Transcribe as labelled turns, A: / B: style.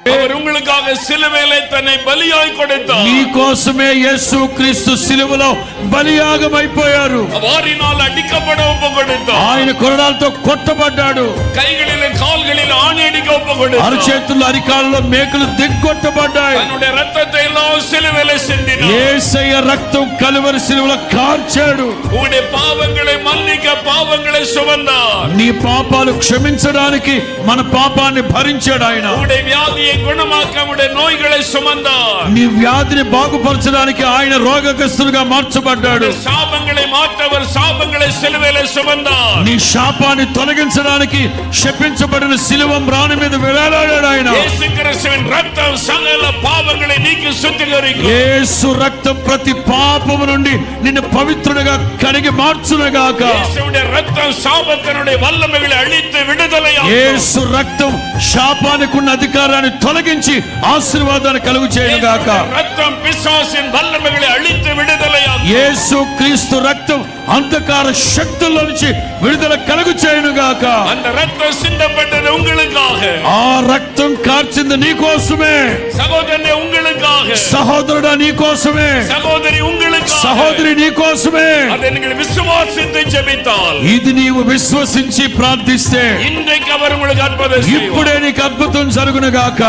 A: அவர் உங்களுக்காக சிலுவையிலே தன்னை பலியாய் கொடுத்தார்.
B: నీ కోసమే యేసు క్రీస్తు సిలువలో బలియాగమైపోయారు.
A: వారినాల్ అడికబడ ఒప్పుకొడుతారు.
B: ఆయన కొరడాలతో కొట్టబడ్డాడు.
A: కైகளிலே కాల్களிலே ఆణి అడిక ఒప్పుకొడుతారు.
B: అరచేతుల్లో అరికాళ్ళలో మేకులు దిగ్గొట్టబడ్డాయి.
A: తన్నుடைய రక్తத்தை எல்லாம் சிலுவையிலே சிந்தினார்.
B: యేసయ్య రక్తం కలువరి సిలువలో కార్చాడు.
A: உங்களுடைய பாவங்களை மன்னிக்க பாவங்களை சுமந்தார்.
B: నీ పాపాలు క్షమించడానికి మన పాపాన్ని భరించాడు ఆయన.
A: உங்களுடைய வியாதியை குணமாக்க உங்களுடைய நோய்களை சுமந்தார்.
B: నీ వ్యాధిని బాగుపరచడానికి ఆయన రోగగ్రస్తులుగా మార్చబడ్డాడు.
A: శాపங்களை மாற்றவர் శాపங்களை సిలువలో సుమந்தார்.
B: నీ శాపాన్ని తొలగించడానికి శపించబడిన సిలువ మ్రాణి మీద వేలాడాడు ఆయన.
A: యేసు క్రీస్తువిன் రక్తం సకల పాపங்களை నీకి శుద్ధీకరిస్తుంది.
B: యేసు రక్తం ప్రతి పాపము నుండి నిన్ను పవిత్రునిగా కడిగి మార్చునుగాక.
A: యేసువుடைய రక్తం శాపத்தினுடைய வல்லமைகளை அழித்து விடுதலையாக்கும்.
B: యేసు రక్తం శాపానికి ఉన్న అధికారాన్ని తొలగించి ఆశీర్వాదాన్ని కలుగు చేయునుగాక.
A: రక్తం పిశాచిన్ వల్లமைகளை అழித்து విడుదలయాக்கும்.
B: యేసు క్రీస్తు రక్తం అంధకార శక్తుల నుంచి విడుదల కలుగు చేయునుగాక.
A: அந்த ரத்தம் சிந்தப்பட்டது உங்களுக்காக.
B: ఆ రక్తం కార్చింది నీ కోసమే.
A: సహోదరుని உங்களுக்காக.
B: సహోదరుడా నీ కోసమే.
A: సహోదరి உங்களுக்காக.
B: సహోదరి నీ కోసమే.
A: அதை நீங்கள் விசுவாசித்து ஜெபித்தால்,
B: ఇది నీవు విశ్వసించి ప్రార్థిస్తే
A: இன்றைக்கு அவர் உங்களுக்கு அற்புதம் செய்வார்.
B: ఇప్పుడే నీకు అద్భుతం జరుగునుగాక.